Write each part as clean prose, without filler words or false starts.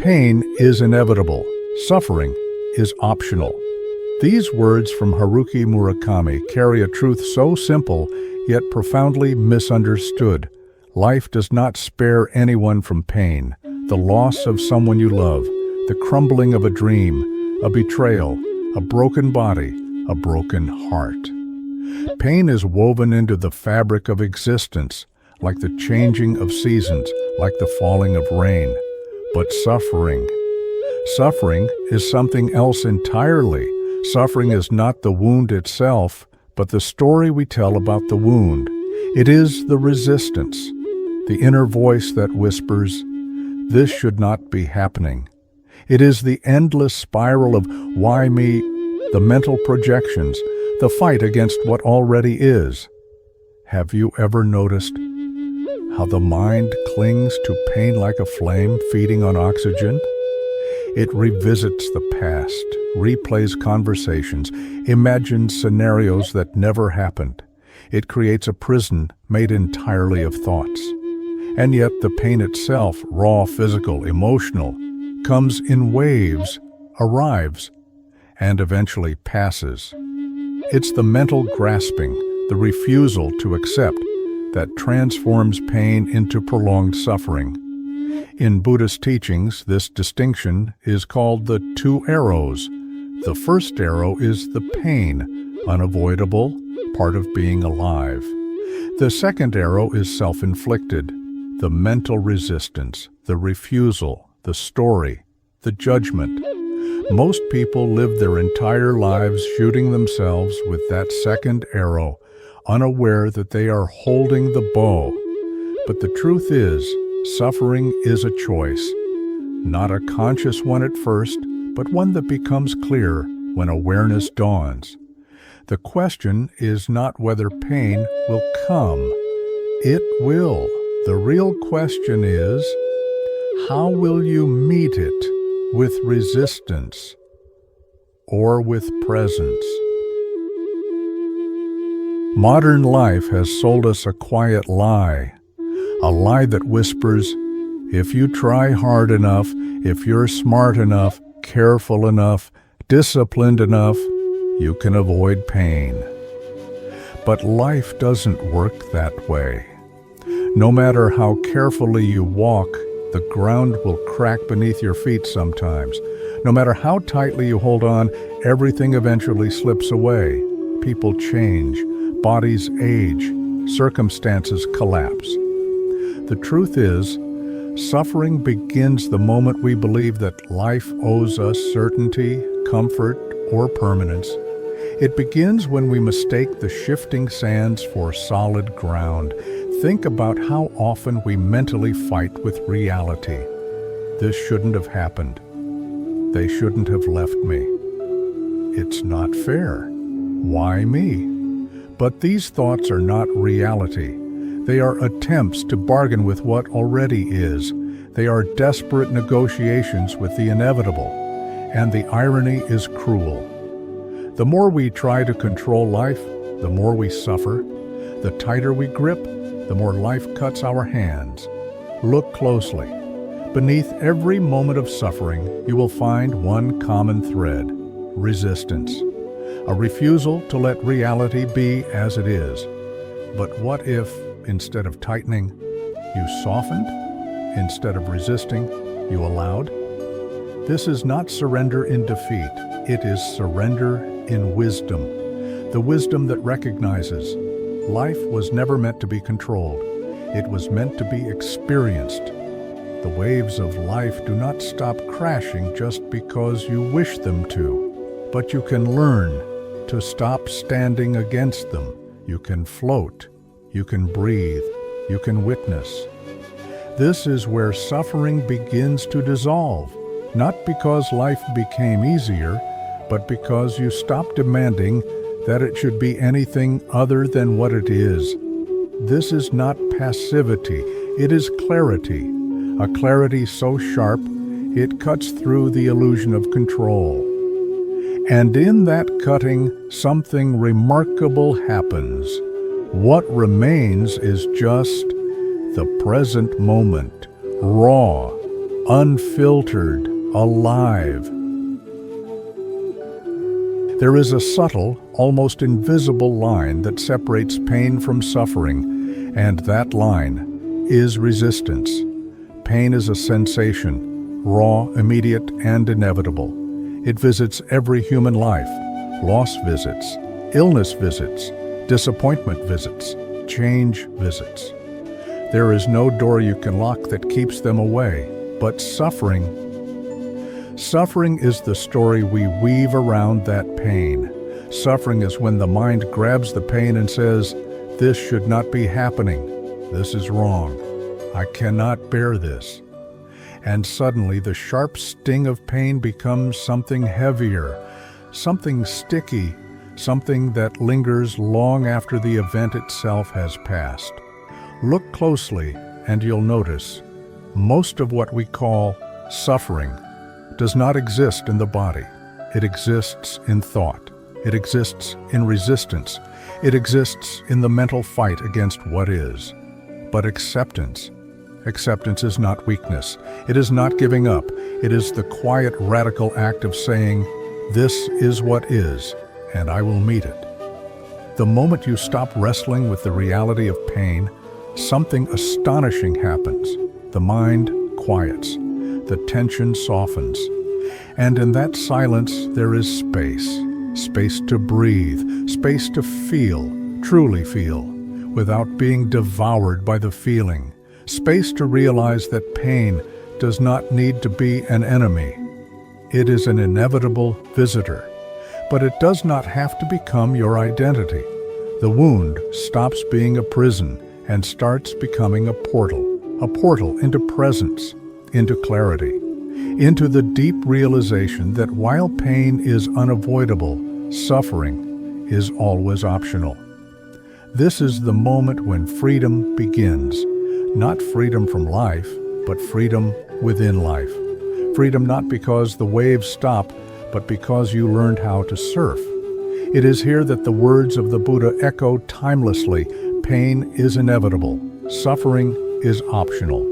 Pain is inevitable. Suffering is optional. These words from Haruki Murakami carry a truth so simple, yet profoundly misunderstood. Life does not spare anyone from pain. The loss of someone you love, the crumbling of a dream, a betrayal, a broken body, a broken heart. Pain is woven into the fabric of existence, like the changing of seasons, like the falling of rain. But suffering is something else entirely. Suffering is not the wound itself, but the story we tell about the wound. It is the resistance, the inner voice that whispers, "This should not be happening." It is the endless spiral of "why me?" the mental projections, the fight against what already is. Have you ever noticed how the mind clings to pain like a flame feeding on oxygen? It revisits the past, replays conversations, imagines scenarios that never happened. It creates a prison made entirely of thoughts. And yet the pain itself, raw, physical, emotional, comes in waves, arrives, and eventually passes. It's the mental grasping, the refusal to accept, that transforms pain into prolonged suffering. In Buddhist teachings, this distinction is called the two arrows. The first arrow is the pain, unavoidable, part of being alive. The second arrow is self-inflicted, the mental resistance, the refusal, the story, the judgment. Most people live their entire lives shooting themselves with that second arrow, unaware that they are holding the bow. But the truth is, suffering is a choice, not a conscious one at first, but one that becomes clear when awareness dawns. The question is not whether pain will come. It will. The real question is, how will you meet it? With resistance or with presence? Modern life has sold us a quiet lie, a lie that whispers, if you try hard enough, if you're smart enough, careful enough, disciplined enough, you can avoid pain. But life doesn't work that way. No matter how carefully you walk, the ground will crack beneath your feet sometimes. No matter how tightly you hold on, everything eventually slips away. People change, bodies age, circumstances collapse. The truth is, suffering begins the moment we believe that life owes us certainty, comfort, or permanence. It begins when we mistake the shifting sands for solid ground. Think about how often we mentally fight with reality. This shouldn't have happened. They shouldn't have left me. It's not fair. Why me? But these thoughts are not reality. They are attempts to bargain with what already is. They are desperate negotiations with the inevitable. And the irony is cruel. The more we try to control life, the more we suffer. The tighter we grip, the more life cuts our hands. Look closely. Beneath every moment of suffering, you will find one common thread: resistance. A refusal to let reality be as it is. But what if, instead of tightening, you softened? Instead of resisting, you allowed? This is not surrender in defeat. It is surrender in wisdom. The wisdom that recognizes life was never meant to be controlled. It was meant to be experienced. The waves of life do not stop crashing just because you wish them to. But you can learn to stop standing against them. You can float. You can breathe. You can witness. This is where suffering begins to dissolve. Not because life became easier, but because you stop demanding that it should be anything other than what it is. This is not passivity, it is clarity. A clarity so sharp, it cuts through the illusion of control. And in that cutting, something remarkable happens. What remains is just the present moment, raw, unfiltered, alive. There is a subtle, almost invisible line that separates pain from suffering, and that line is resistance. Pain is a sensation, raw, immediate, and inevitable. It visits every human life. Loss visits, illness visits, disappointment visits, change visits. There is no door you can lock that keeps them away, but suffering is the story we weave around that pain. Suffering is when the mind grabs the pain and says, "This should not be happening. This is wrong. I cannot bear this." And suddenly the sharp sting of pain becomes something heavier, something sticky, something that lingers long after the event itself has passed. Look closely and you'll notice most of what we call suffering does not exist in the body. It exists in thought. It exists in resistance. It exists in the mental fight against what is. But acceptance is not weakness. It is not giving up. It is the quiet, radical act of saying, "This is what is, and I will meet it." The moment you stop wrestling with the reality of pain, something astonishing happens. The mind quiets. The tension softens. And in that silence, there is space. Space to breathe. Space to feel, truly feel, without being devoured by the feeling. Space to realize that pain does not need to be an enemy. It is an inevitable visitor. But it does not have to become your identity. The wound stops being a prison and starts becoming a portal into presence, into clarity, into the deep realization that while pain is unavoidable, suffering is always optional. This is the moment when freedom begins. Not freedom from life, but freedom within life. Freedom not because the waves stop, but because you learned how to surf. It is here that the words of the Buddha echo timelessly. Pain is inevitable. Suffering is optional.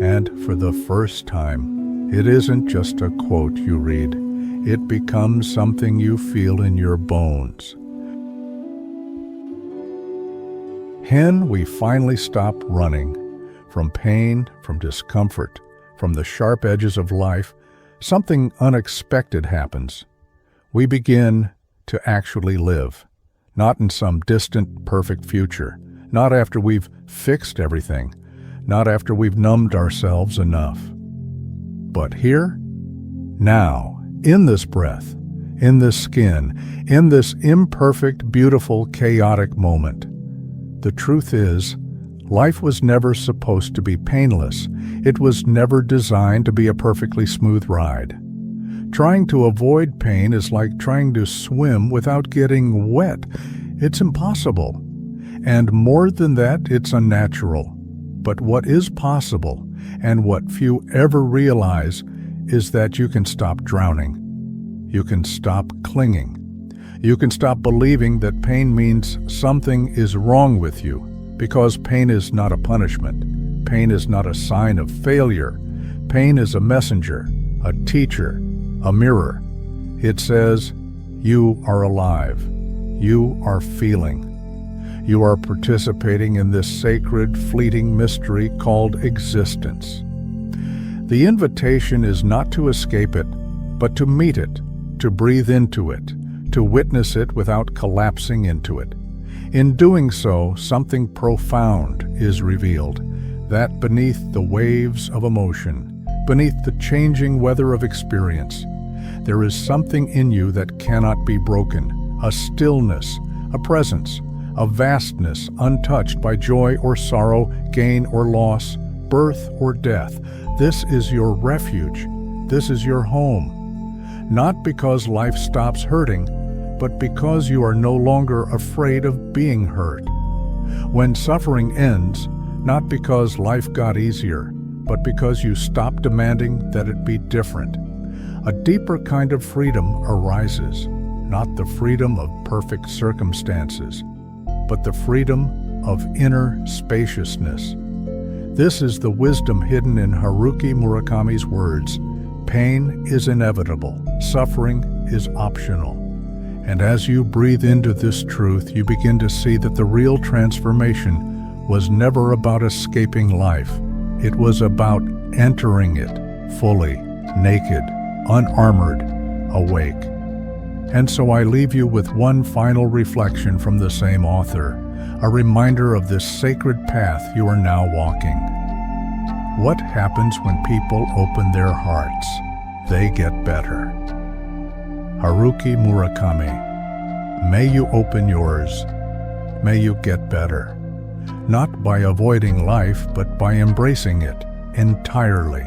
And for the first time, it isn't just a quote you read. It becomes something you feel in your bones. When we finally stop running from pain, from discomfort, from the sharp edges of life, something unexpected happens. We begin to actually live, not in some distant, perfect future, not after we've fixed everything, not after we've numbed ourselves enough. But here, now, in this breath, in this skin, in this imperfect, beautiful, chaotic moment. The truth is, life was never supposed to be painless. It was never designed to be a perfectly smooth ride. Trying to avoid pain is like trying to swim without getting wet. It's impossible. And more than that, it's unnatural. But what is possible, and what few ever realize, is that you can stop drowning. You can stop clinging. You can stop believing that pain means something is wrong with you, because pain is not a punishment. Pain is not a sign of failure. Pain is a messenger, a teacher, a mirror. It says, you are alive. You are feeling. You are participating in this sacred, fleeting mystery called existence. The invitation is not to escape it, but to meet it, to breathe into it, to witness it without collapsing into it. In doing so, something profound is revealed, that beneath the waves of emotion, beneath the changing weather of experience, there is something in you that cannot be broken, a stillness, a presence, a vastness untouched by joy or sorrow, gain or loss, birth or death. This is your refuge. This is your home. Not because life stops hurting, but because you are no longer afraid of being hurt. When suffering ends, not because life got easier, but because you stop demanding that it be different, a deeper kind of freedom arises, not the freedom of perfect circumstances, but the freedom of inner spaciousness. This is the wisdom hidden in Haruki Murakami's words. Pain is inevitable. Suffering is optional. And as you breathe into this truth, you begin to see that the real transformation was never about escaping life. It was about entering it fully, naked, unarmored, awake. And so I leave you with one final reflection from the same author, a reminder of this sacred path you are now walking. What happens when people open their hearts? They get better. Haruki Murakami. May you open yours. May you get better. Not by avoiding life, but by embracing it entirely.